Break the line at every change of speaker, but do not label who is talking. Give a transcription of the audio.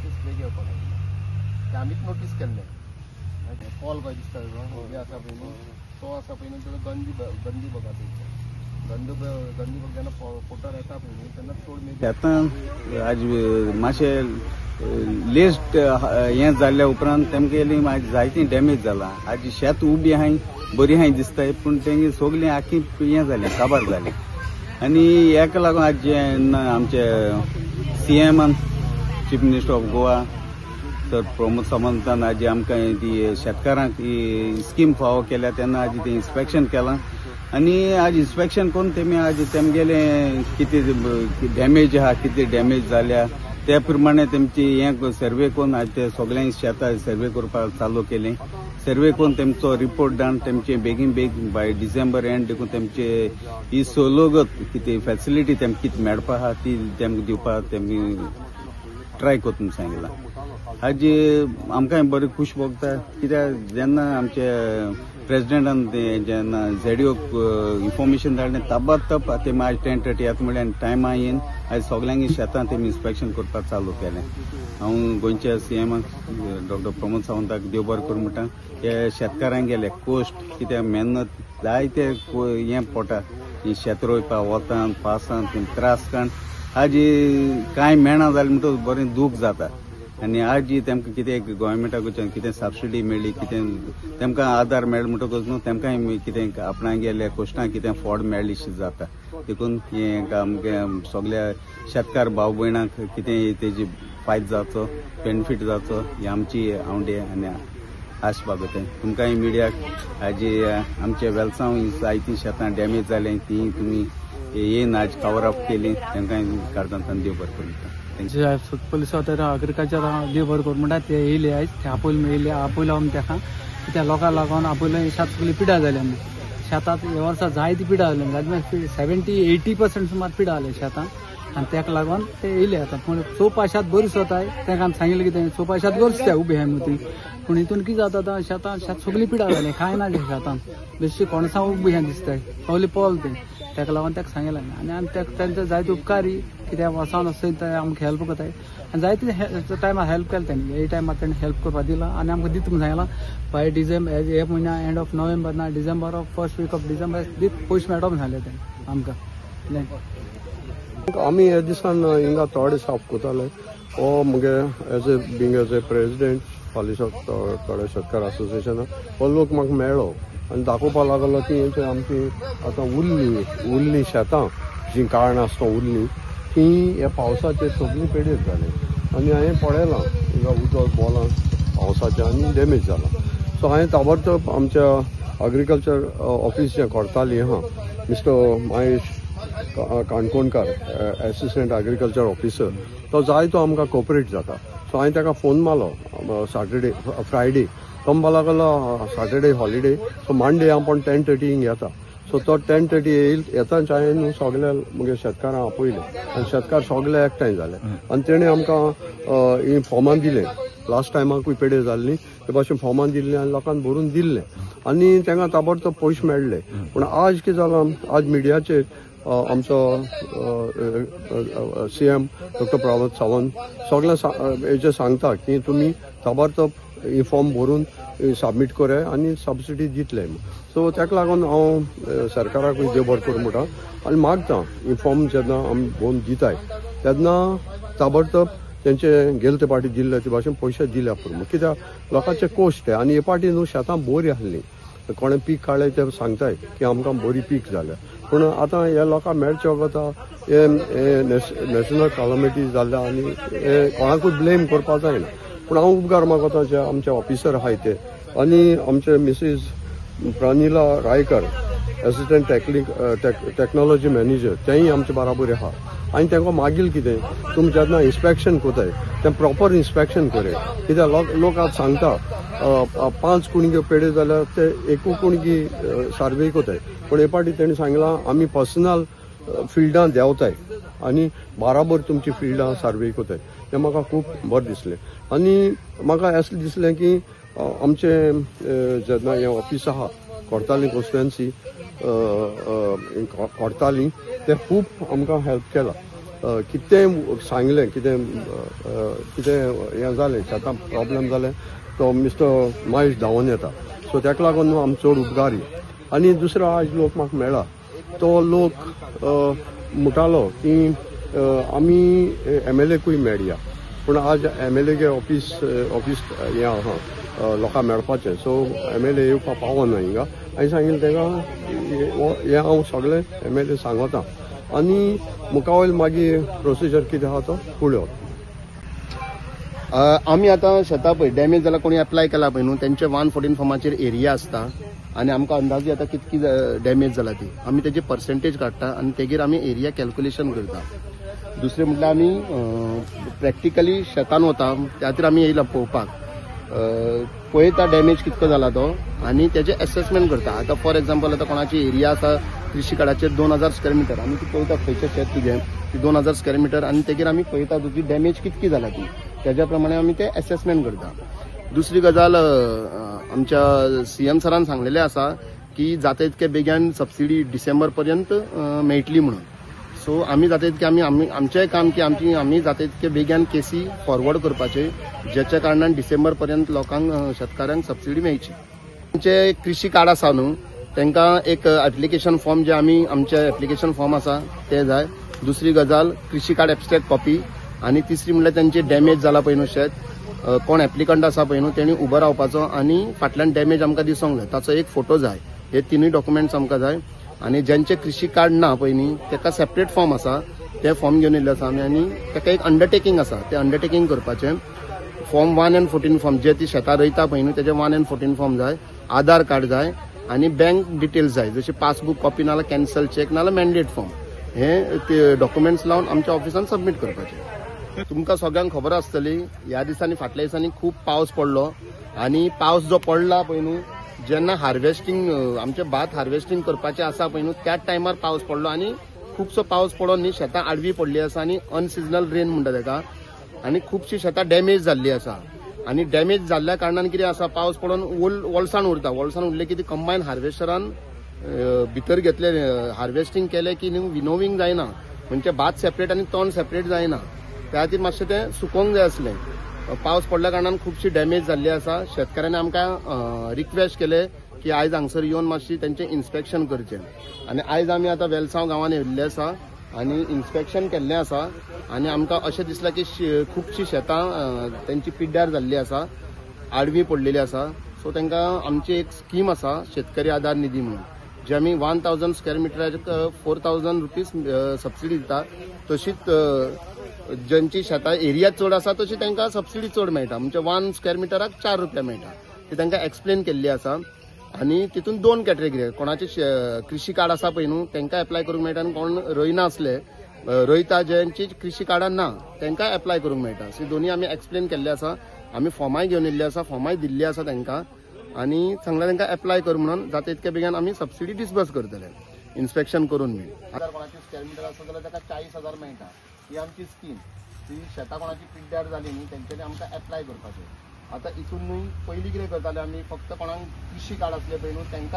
Notice घेवपाक ते आमीच नोटीस केल्ले कॉल काय दिसता हे आसा पळय न्हू तो आसा पळय न्हू तो गंदी बघा थंयचो गंदी बघ जेन्ना पोटार येता पळय न्हू तेन्ना चड मेबी
आतां आज मातशें लेस्ट हें जाल्ल्या उपरांत तेमकां येयली जायती डॅमेज जाला आज शेत उबी आहाय बरी आहाय दिसताय पूण तेंगे सगळीं आख्खी हें जालें काबार जालें आनी हेका लागून आज जेन्ना आमचे CMन chief minister of Goa sir Pramod सावंतान आज आमकां ती शेतकारांक ही स्कीम फावो केल्या तेन्ना आज तें इन्स्पेक्शन केलां आनी आज इन्स्पेक्शन करून तेमी आज तेमगेले कितें डॅमेज आहा कितें डॅमेज जाल्या त्या प्रमाणे तेमची हें सर्वे करून आज ते सगळ्यांक शेतां सर्वे करपाक चालू केलें सर्वे करून तेमचो रिपोर्ट धाडून तेमचे बेगीन बाय डिसेंबर एंड देखून तेमचे ही सोलोगत कितें फॅसिलिटी तेमकां कितें मेळपा आहा ती तेमकां दिवपाक तेमी ट्राय करता म्हूण सांगिल्लां आज आमकां बरें खूश भोगता कित्याक जेन्ना आमचे प्रेसिडेंटान जेन्ना ZDO इन्फॉर्मेशन धाडलें ताबडतोब तेमी आज 10:30 येता म्हळ्यार टायमा येवन आज सगळ्यांक शेतां तेमी इन्स्पेक्शन करपाक चालू केलें हांव गोंयच्या CM डॉक्टर प्रमोद सावंताक देव बरें करूं म्हणटा हे शेतकारांक गेले कोस्ट कित्याक मेहनत जायते हें पोटा शेत रोयपाक वतान पासान त्रास काण आज कांय मेळना जालें म्हणटच बरें दूख जाता आनी आज तेमकां कितें गोव्हर्मेंटाकडच्यान कितें सबसिडी मेळ्ळी कितें तेमकां आदार मेळ्ळो म्हणटकच न्हू तेमकांय कितें आपणाक गेल्या कोश्टांक कितें फॉड मेळ्ळी जाता देखून हें आमच्या सगळ्या शेतकार भाव भयणांक कितें तेजी फायदो जावचो बेनिफीट जावचो ही आमची आवडे आनी आस बागोताय तुमकांय मिडियाक आज आमच्या वेलसांव जायतीं शेतां डॅमेज जालें ती तुमी येवन आज कवर अप केली तांकांय काडतान देव बरें करूं
पुलीस अग्रिकल्चर देव बरें करूं म्हणटा ते येयले आयज ते आपोयल येयले आपयलो आमी तेका त्या लोकांक लागून आपयलो शेत सगळी पिड्यार जाली आमी शेतात हे वर्सा जायती पिड्यार जाली 70-80% सुमार पिड्यार जाले शेतां आनी तेका लागून ते येयले आतां पूण चोवपा शेत बरी स्वताय तेका आमी सांगिल्लें कितें चोवपा शेत गरज उबी आहाय मती पूण हितून कितें जाता आतां शेत सगळी पिड्यार जाली कांय ना शेतान बेश्टी कोणसां उबी आहाय दिसताय सगळें पॉल तें तेका लागून तेका सांगिल्लें आनी आमी तेंचे जायते उपकारी कित्याक वचोन अशें आमकां हेल्प करताय आनी जायते टायमार हेल्प केलें तेणी हे टायमार तेणें हेल्प करपाक दिला आनी आमकां दिता म्हणून सांगलां बाय डिसेंबर हे म्हयन्या एंड ऑफ नोव्हेंबर ना December of first week of December दीत पयशे मेळटा म्हणून सांगलें तेणें आमकां
आमी हे दिसान हिंगा थोडे साफ कोताले हो मुगे एज ए प्रेसिडेंट पॉलिस थोडे शेतकार एसोसिएशन हो लोक म्हाका मेळ्ळो आनी दाखोवपाक लागलो की आमची आतां उरलीं शेतां जीं कारणां आसता उरलीं ती हे पावसाचे सगळीं पेडीत जाले आनी हांवें पळयलां हिंगा उदक बोलां पावसाचें आनी डॅमेज जालां सो हांवें ताबडतोब आमच्या अग्रिकल्चर ऑफिस जें कोर्ताली आहा mister Mahesh Kankonkar assistant agriculture officer तो जायतो आमकां कोऑपरेट जाता सो हांवें ताका फोन मारलो फ्रायडे तो म्हणपाक लागलो सॅटर्डे हॉलिडे सो मंडे आपण 10:30 येता सो तो 10:30 येताच हांवें सगळ्या मुगे शेतकारांक आपयले आनी शेतकार सगळे एकठांय जाले आनी तेणें आमकां ही फॉर्मां दिले लास्ट टायमाकूय पेडे जाल्लीं ते भाशेन फॉर्मां दिल्लीं आनी लोकांक भरून दिल्लें आनी तांकां ताबडतोब पयशे मेळ्ळे पूण आज कितें जालां आज मिडियाचेर आमचो CM डॉक्टर प्रमोद सावंत सगळ्यांक हेजें सांगता की तुमी ताबडतोब ही फॉर्म भरून सबमीट कराय आनी सबसिडी दितले सो ताका लागून हांव सरकाराकूय देव बरें करूं म्हणटा आनी मागता ही फॉर्म जेन्ना आमी भरून दिताय तेन्ना ताबडतोब तेंचे गेले ते पाटी दिल्ले ते भाशेन पयशे दिल्या पुरो कित्याक लोकांचे कोश्ट ते आनी हे पाटी न्हू शेतां बरी आसलीं कोणें पीक काडलें ते सांगताय की आमकां बरी पीक जाल्या पूण आतां हे लोकांक मेळचे वगता हे नॅशनल कॅलॅमिटी जाल्ल्या आनी हे कोणाकूय ब्लेम करपाक जायना पूण हांव उपकार मागता जे आमचे ऑफिसर आहाय ते आनी आमचे मिसीस प्रानिला रायकर एसिस्टंट टेक्नॉलॉजी मॅनेजर तेंय आमचे बराबर आहा आनी तांकां मागील कितें तुमी जेन्ना इन्स्पेक्शन कोताय तें प्रॉपर इन्स्पेक्शन करे कित्याक लोक आज सांगता 5 कुणगे पेडे जाल्यार ते एकू कुणगी सर्वे कोताय पूण हे पाटी तेणें सांगलां आमी पर्सनल फिल्डां देंवताय आनी बराबर तुमची फिल्डां सर्वे कोताय तें म्हाका खूब बरें दिसलें आनी म्हाका अशें दिसलें की आमचे जेन्ना हें ऑफिस आहा कोर्तालीं कॉन्स्टिट्युएन्सी कोर्तालीं ते खूब आमकां हेल्प केला कितें सांगलें कितें हें जालें शेतां प्रॉब्लेम जालें तो मिस्टर महेश धांवन येता. सो तेका लागून आमी चड उपकारी. आनी दुसरो आज लोक म्हाका मेळ्ळा तो लोक म्हणटालो की आमी MLAकूय मेळया पूण आज MLA ऑफिस हें आहा लोकांक मेळपाचें. सो MLA येवपा पावना हिंगा. हांवें सांगिल्लें तेका हें हांव सगळें MLA सांगता आनी मुका वयले मागीर प्रोसिजर कितें आहा तो फुडें वता.
आमी आतां शेतां पळय डॅमेज जाल्यार कोणी एप्लाय केला पळय न्हू तेंचे 114 फॉर्माचेर एरिया आसता आनी आमकां अंदाजे आतां कितकी डॅमेज जाला ती आमी तेजी पर्सेंटेज काडटा आनी तेगेर आमी एरिया कॅल्क्युलेशन करता. दुसरें म्हटल्यार आमी प्रॅक्टिकली शेतान वता त्या खातीर आमी येयला पळोवपाक पळयता डॅमेज कितको जाला तो आनी तेजें एसेसमेंट करता. आतां फॉर एक्झाम्पल आतां कोणाची एरिया आसा कृषी कार्डाचेर 2000 स्क्वेअर मिटर आमी ती पळयता खंयचें शेत तुजें ती 2000 स्क्वेअर मिटर आनी तेगेर आमी पळयता तुजी डॅमेज कितकी जाला ती तेज्या प्रमाणे आमी ते एसेसमेंट करता. दुसरी गजाल आमच्या CM सरान सांगलेलें आसा की जाता तितके बेगीन सबसिडी डिसेंबर पर्यंत मेळटली म्हणून. सो आमी जाता तितके आमी आमचेंय काम की आमी जाता तितके बेगीन केसी फॉरवर्ड करपाचे जेच्या कारणान डिसेंबर पर्यंत लोकांक शेतकाऱ्यांक सबसिडी मेळची. आमचे कृषी कार्ड आसा न्हू तांकां एक एप्लिकेशन फॉर्म जे आमी आमचे एप्लिकेशन फॉर्म आसा ते जाय. दुसरी गजाल कृषी कार्ड एब्स्ट्रॅक्ट कॉपी आनी तिसरी म्हणल्यार तांचे डॅमेज जाला पळय न्हू शेत कोण एप्लिकंट आसा पळय न्हू तेणी उबो रावपाचो आनी फाटल्यान डॅमेज आमकां दिसोंक जाय ताचो एक फोटो जाय. हे तिनूय डॉक्युमेंट्स आमकां जाय आनी ज्यांचे कृषी कार्ड ना पळय न्ही ताका सेपरेट फॉर्म आसा ते फॉर्म घेवन येयल्ले आसा आमी आनी ताका एक अंडरटेकींग आसा ते अंडरटेकींग करपाचें. फॉर्म 1 and 14 फॉर्म जे ती शेतां रोयता पळय न्हू तेजे 1 and 14 फॉर्म जाय. आधार कार्ड जाय आनी बँक डिटेल्स जाय जशे पासबुक कॉपी नाल्यार कॅन्सल चेक नाल्यार मॅन्डेट फॉर्म हे डॉक्युमेंट्स लावन आमच्या ऑफिसान सबमीट करपाचे. तुमकां सगळ्यांक खबर आसतली ह्या दिसांनी फाटल्या दिसांनी खूब पावस पडलो आनी पावस जो पडला पळय न्हू जेन्ना हार्वेस्टिंग आमचे भात हार्वेस्टिंग करपाचें आसा पळय न्हू त्याच टायमार पावस पडलो आनी खुबसो पावस पडून न्ही शेतां आडवी पडली आसा आनी अनसिजनल रेन म्हणटा ताका आनी खुबशीं शेतां डॅमेज जाल्ली आसा. आनी डॅमेज जाल्ल्या कारणान कितें आसा पावस पडून वोलसाण उरले की ती कंबायन हार्वेस्टरान भितर घेतले हार्वेस्टिंग केले की विनोविंग जायना म्हणजे भात सेपरेट आनी तण सेपरेट जायना त्या खातीर मातशें तें सुकोवंक जाय आसलें. पावस पडल्या कारणान खुबशी डॅमेज जाल्ली आसा. शेतकाऱ्यांनी आमकां रिक्वेस्ट केले की आयज हांगसर येवन मातशी तेंचें इन्स्पेक्शन करचें आनी आयज आमी आतां वेलसांव गांवांत येयल्ले आसा आनी इन्स्पेक्शन केल्लें आसा आनी आमकां अशें दिसलां की खुबशीं शेतां तेंची पिड्ड्यार जाल्ली आसा आडवी पडलेली आसा. सो तांकां आमची एक स्कीम आसा शेतकरी आधार निधी म्हणून जे आमी 1000 स्क्वेअर मिटराक 4000 रुपीज सबसिडी दिता. तशीच ज्यांची शेतां एरिया चड आसा तशी तांकां सबसिडी चड मेळटा म्हणजे 1 स्क्वेअर मिटराक 4 रुपया मेळटा. ती तांकां एक्सप्लेन केल्ली आसा आनी तितून 2 कॅटेगरी कोणाचे कृषी कार्ड आसा पळय न्हू तांकां एप्लाय करूंक मेळटा आनी कोण रोयना आसले रोयता ज्यांची कृषी कार्डां ना तांकां एप्लाय करूंक मेळटा. सो दोनी आमी एक्सप्लेन केल्ले आसा. आमी फॉर्माय घेवन येयल्ले आसा फॉर्माय दिल्ली आसा तांकां आनी सांगला तांकां एप्लाय कर म्हणून जाता तितके बेगीन आमी सबसिडी डिस्बर्स करतले इन्स्पेक्शन करून बी. कोणाची स्क्वेअर मिटर आसा जाल्यार ताका 40,000 मेळटा. ही आमची स्कीम. ती शेतां कोणाची पिड्ड्यार जाली न्ही तेंच्यांनी आमकां एप्लाय करपाचें. आतां हितून न्हय पयलीं कितें करताले आमी फक्त कोणाक कृषी कार्ड आसले पळय न्हू तांकां